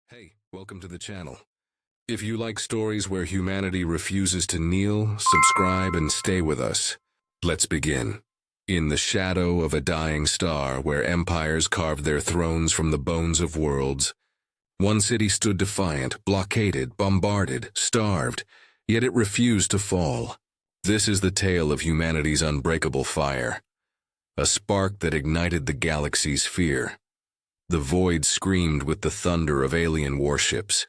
Hey, welcome to the channel. If you like stories where humanity refuses to kneel, subscribe and stay with us. Let's begin. In the shadow of a dying star where empires carved their thrones from the bones of worlds, one city stood defiant, blockaded, bombarded, starved, yet it refused to fall. This is the tale of humanity's unbreakable fire, a spark that ignited the galaxy's fear. The void screamed with the thunder of alien warships,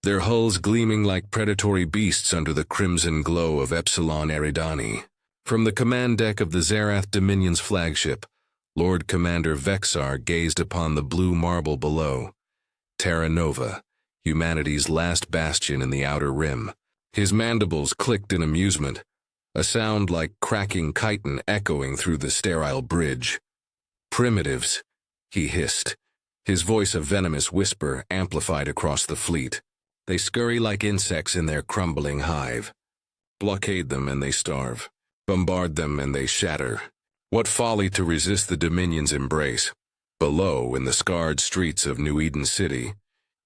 their hulls gleaming like predatory beasts under the crimson glow of Epsilon Eridani. From the command deck of the Zerath Dominion's flagship, Lord Commander Vexar gazed upon the blue marble below. Terra Nova, humanity's last bastion in the Outer Rim. His mandibles clicked in amusement, a sound like cracking chitin echoing through the sterile bridge. "Primitives," he hissed, his voice a venomous whisper amplified across the fleet. "They scurry like insects in their crumbling hive. Blockade them and they starve. Bombard them and they shatter. What folly to resist the Dominion's embrace." Below, in the scarred streets of New Eden City,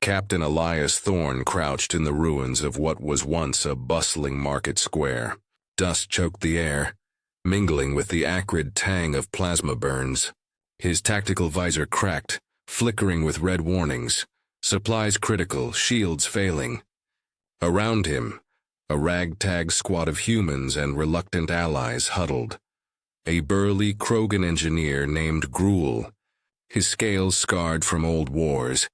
Captain Elias Thorne crouched in the ruins of what was once a bustling market square. Dust choked the air, mingling with the acrid tang of plasma burns. His tactical visor cracked, flickering with red warnings. Supplies critical, shields failing. Around him, a ragtag squad of humans and reluctant allies huddled. A burly Krogan engineer named Gruul, his scales scarred from old wars,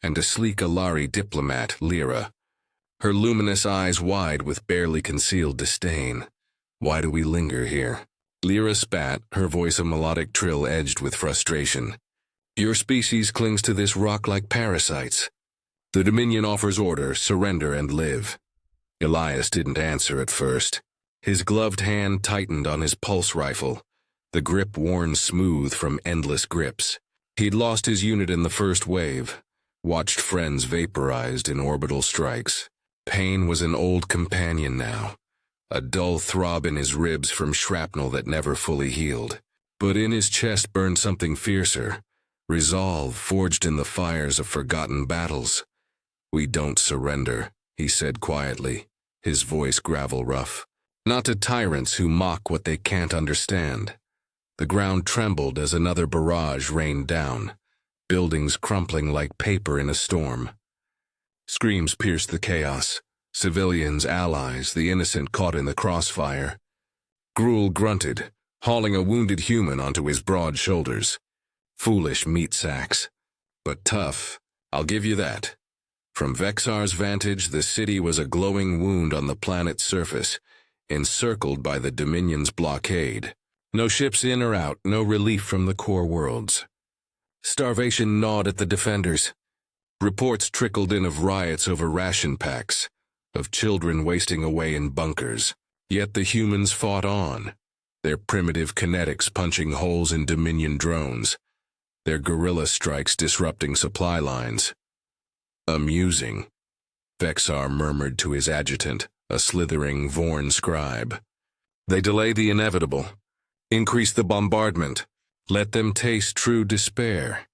and a sleek Alari diplomat, Lyra, her luminous eyes wide with barely concealed disdain. "Why do we linger here?" Lyra spat, her voice a melodic trill edged with frustration. "Your species clings to this rock like parasites. The Dominion offers order, surrender, and live." Elias didn't answer at first. His gloved hand tightened on his pulse rifle, the grip worn smooth from endless grips. He'd lost his unit in the first wave, watched friends vaporized in orbital strikes. Pain was an old companion now, a dull throb in his ribs from shrapnel that never fully healed. But in his chest burned something fiercer, resolve forged in the fires of forgotten battles. "We don't surrender," he said quietly, his voice gravel rough. "Not to tyrants who mock what they can't understand." The ground trembled as another barrage rained down, buildings crumpling like paper in a storm. Screams pierced the chaos, civilians, allies, the innocent caught in the crossfire. Gruul grunted, hauling a wounded human onto his broad shoulders. Foolish meat sacks, but tough, I'll give you that. From Vexar's vantage, the city was a glowing wound on the planet's surface, encircled by the Dominion's blockade. No ships in or out, no relief from the core worlds. Starvation gnawed at the defenders. Reports trickled in of riots over ration packs, of children wasting away in bunkers. Yet the humans fought on, their primitive kinetics punching holes in Dominion drones, their guerrilla strikes disrupting supply lines. "Amusing," Vexar murmured to his adjutant, a slithering Vorn scribe. "They delay the inevitable. Increase the bombardment. Let them taste true despair."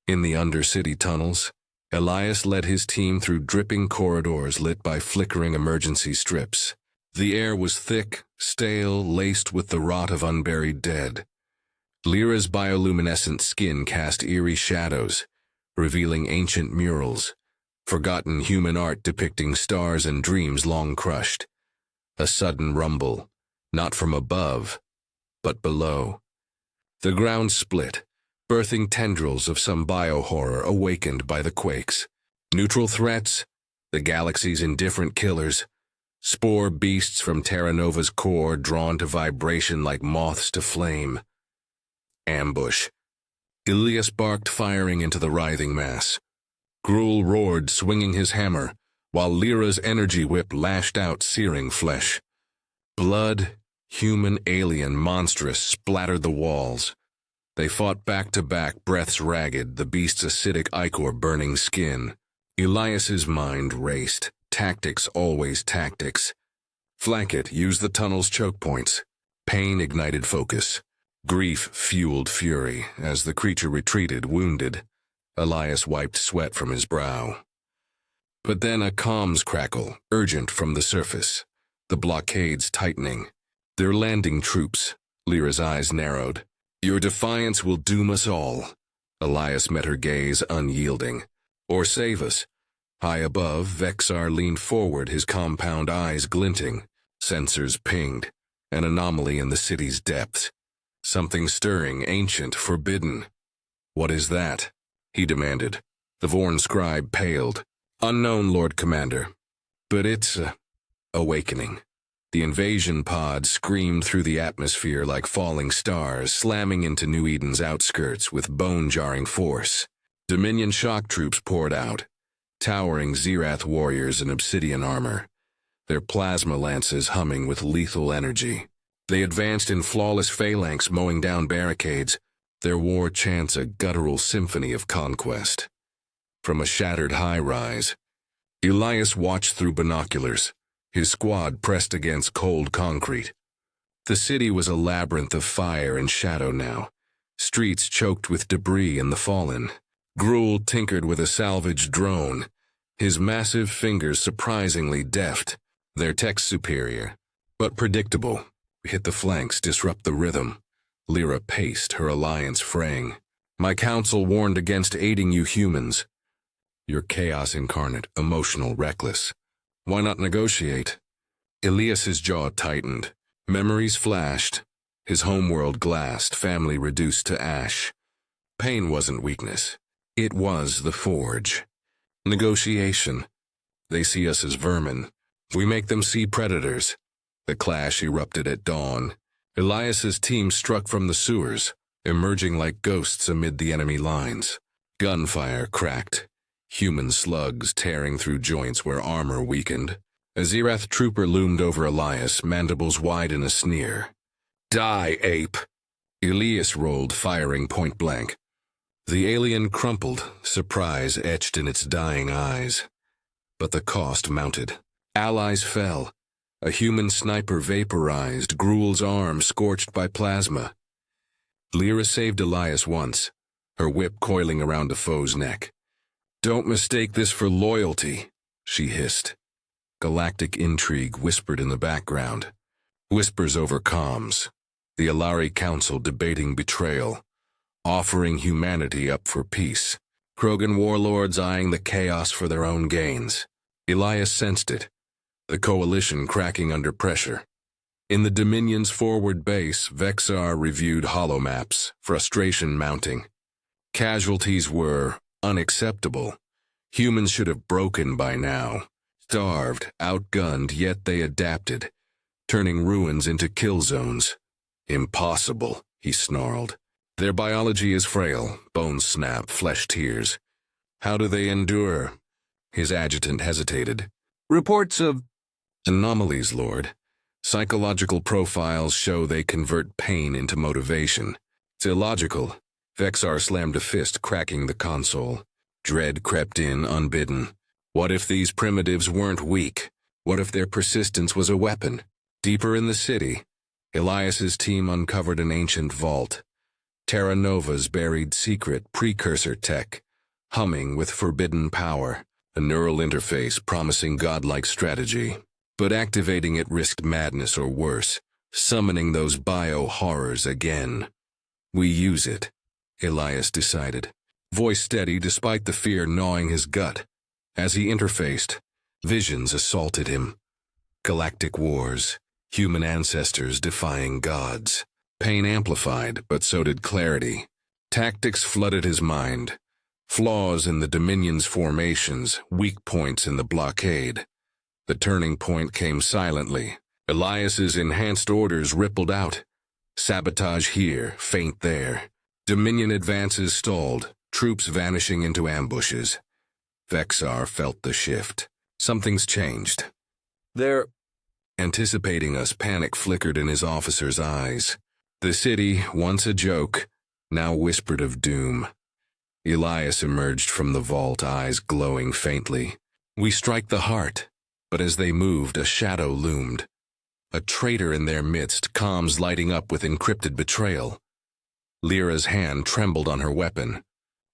In the undercity tunnels, Elias led his team through dripping corridors lit by flickering emergency strips. The air was thick, stale, laced with the rot of unburied dead. Lyra's bioluminescent skin cast eerie shadows, revealing ancient murals, forgotten human art depicting stars and dreams long crushed. A sudden rumble, not from above, but below. The ground split, birthing tendrils of some biohorror awakened by the quakes. Neutral threats, the galaxy's indifferent killers, spore beasts from Terra Nova's core drawn to vibration like moths to flame. Ambush. Elias barked, firing into the writhing mass. Gruul roared, swinging his hammer, while Lyra's energy whip lashed out, searing flesh. Blood, human, alien, monstrous, splattered the walls. They fought back to back, breaths ragged, the beast's acidic ichor burning skin. Elias's mind raced. Tactics, always tactics. Flank it, use the tunnel's choke points. Pain ignited focus. Grief fueled fury as the creature retreated, wounded. Elias wiped sweat from his brow. But then a comms crackle, urgent from the surface. The blockades tightening. They're landing troops. Lyra's eyes narrowed. Your defiance will doom us all. Elias met her gaze unyielding. Or save us. High above, Vexar leaned forward, his compound eyes glinting. Sensors pinged. An anomaly in the city's depths. Something stirring, ancient, forbidden. What is that? He demanded. The Vorn scribe paled. Unknown, Lord Commander. But it's awakening. The invasion pod screamed through the atmosphere like falling stars, slamming into New Eden's outskirts with bone-jarring force. Dominion shock troops poured out, towering Xerath warriors in obsidian armor, their plasma lances humming with lethal energy. They advanced in flawless phalanx, mowing down barricades, their war chants a guttural symphony of conquest. From a shattered high-rise, Elias watched through binoculars, his squad pressed against cold concrete. The city was a labyrinth of fire and shadow now, streets choked with debris and the fallen. Gruul tinkered with a salvaged drone, his massive fingers surprisingly deft, their tech superior, but predictable. Hit the flanks, disrupt the rhythm. Lyra paced, her alliance fraying. My council warned against aiding you humans. You're chaos incarnate, emotional, reckless. Why not negotiate? Elias's jaw tightened. Memories flashed. His homeworld glassed, family reduced to ash. Pain wasn't weakness. It was the forge. Negotiation. They see us as vermin. We make them see predators. The clash erupted at dawn. Elias's team struck from the sewers, emerging like ghosts amid the enemy lines. Gunfire cracked. Human slugs tearing through joints where armor weakened. A Xerath trooper loomed over Elias, mandibles wide in a sneer. Die, ape! Elias rolled, firing point blank. The alien crumpled, surprise etched in its dying eyes. But the cost mounted. Allies fell. A human sniper vaporized, Gruul's arm scorched by plasma. Lyra saved Elias once, her whip coiling around a foe's neck. Don't mistake this for loyalty, she hissed. Galactic intrigue whispered in the background. Whispers over comms. The Alari Council debating betrayal, offering humanity up for peace. Krogan warlords eyeing the chaos for their own gains. Elias sensed it, the coalition cracking under pressure. In the Dominion's forward base, Vexar reviewed holomaps, frustration mounting. Casualties were unacceptable. Humans should have broken by now. Starved, outgunned, yet they adapted, turning ruins into kill zones. Impossible, he snarled. Their biology is frail, bones snap, flesh tears. How do they endure? His adjutant hesitated. Reports of anomalies, Lord. Psychological profiles show they convert pain into motivation. It's illogical. Vexar slammed a fist, cracking the console. Dread crept in, unbidden. What if these primitives weren't weak? What if their persistence was a weapon? Deeper in the city, Elias's team uncovered an ancient vault. Terra Nova's buried secret precursor tech, humming with forbidden power, a neural interface promising godlike strategy. But activating it risked madness or worse, summoning those bio-horrors again. We use it, Elias decided, voice steady despite the fear gnawing his gut. As he interfaced, visions assaulted him. Galactic wars, human ancestors defying gods. Pain amplified, but so did clarity. Tactics flooded his mind. Flaws in the Dominion's formations, weak points in the blockade. The turning point came silently. Elias's enhanced orders rippled out. Sabotage here, feint there. Dominion advances stalled, troops vanishing into ambushes. Vexar felt the shift. Something's changed. They're anticipating us, panic flickered in his officer's eyes. The city, once a joke, now whispered of doom. Elias emerged from the vault, eyes glowing faintly. We strike the heart. But as they moved, a shadow loomed. A traitor in their midst, comms lighting up with encrypted betrayal. Lyra's hand trembled on her weapon.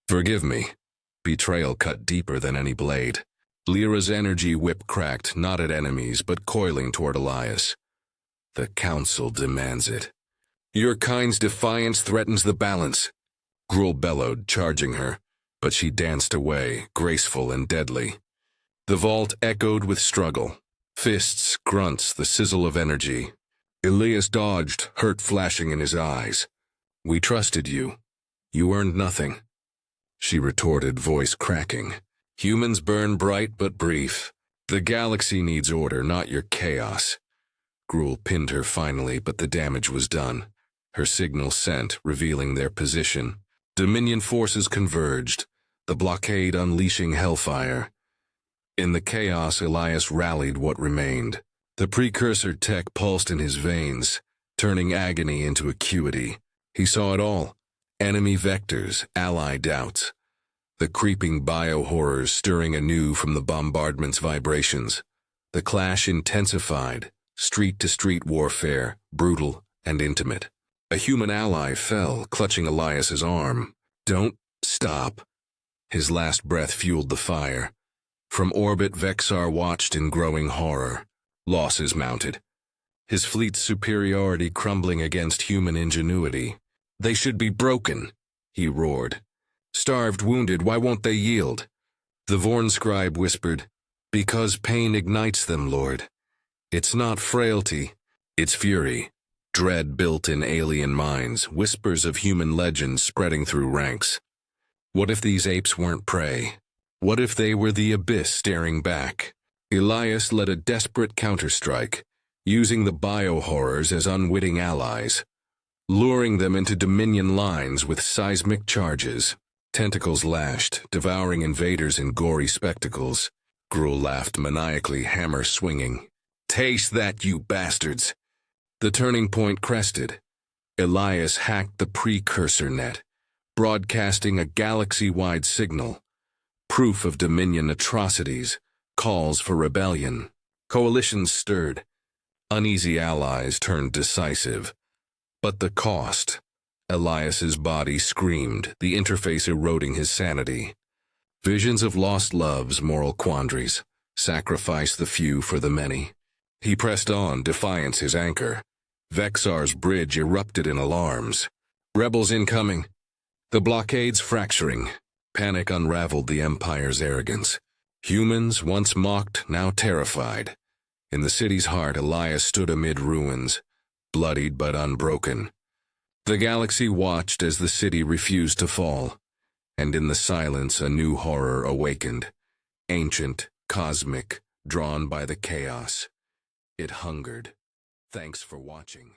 Forgive me. Betrayal cut deeper than any blade. Lyra's energy whip cracked, not at enemies, but coiling toward Elias. The Council demands it. Your kind's defiance threatens the balance. Gruul bellowed, charging her, but she danced away, graceful and deadly. The vault echoed with struggle. Fists, grunts, the sizzle of energy. Elias dodged, hurt flashing in his eyes. We trusted you. You earned nothing. She retorted, voice cracking. Humans burn bright but brief. The galaxy needs order, not your chaos. Gruul pinned her finally, but the damage was done. Her signal sent, revealing their position. Dominion forces converged, the blockade unleashing hellfire. In the chaos, Elias rallied what remained. The precursor tech pulsed in his veins, turning agony into acuity. He saw it all. Enemy vectors, ally doubts. The creeping bio-horrors stirring anew from the bombardment's vibrations. The clash intensified, street-to-street warfare, brutal and intimate. A human ally fell, clutching Elias's arm. Don't stop. His last breath fueled the fire. From orbit, Vexar watched in growing horror. Losses mounted. His fleet's superiority crumbling against human ingenuity. They should be broken, he roared. Starved, wounded, why won't they yield? The Vorn scribe whispered, because pain ignites them, Lord. It's not frailty, it's fury. Dread built in alien minds, whispers of human legends spreading through ranks. What if these apes weren't prey? What if they were the abyss staring back? Elias led a desperate counterstrike, using the bio-horrors as unwitting allies, luring them into Dominion lines with seismic charges. Tentacles lashed, devouring invaders in gory spectacles. Gruul laughed maniacally, hammer swinging. Taste that, you bastards! The turning point crested. Elias hacked the precursor net, broadcasting a galaxy-wide signal. Proof of Dominion atrocities, calls for rebellion. Coalitions stirred. Uneasy allies turned decisive. But the cost. Elias's body screamed, the interface eroding his sanity. Visions of lost loves, moral quandaries. Sacrifice the few for the many. He pressed on, defiance his anchor. Vexar's bridge erupted in alarms. Rebels incoming. The blockades fracturing. Panic unraveled the Empire's arrogance. Humans, once mocked, now terrified. In the city's heart, Elias stood amid ruins, bloodied but unbroken. The galaxy watched as the city refused to fall, and in the silence a new horror awakened. Ancient, cosmic, drawn by the chaos. It hungered. Thanks for watching.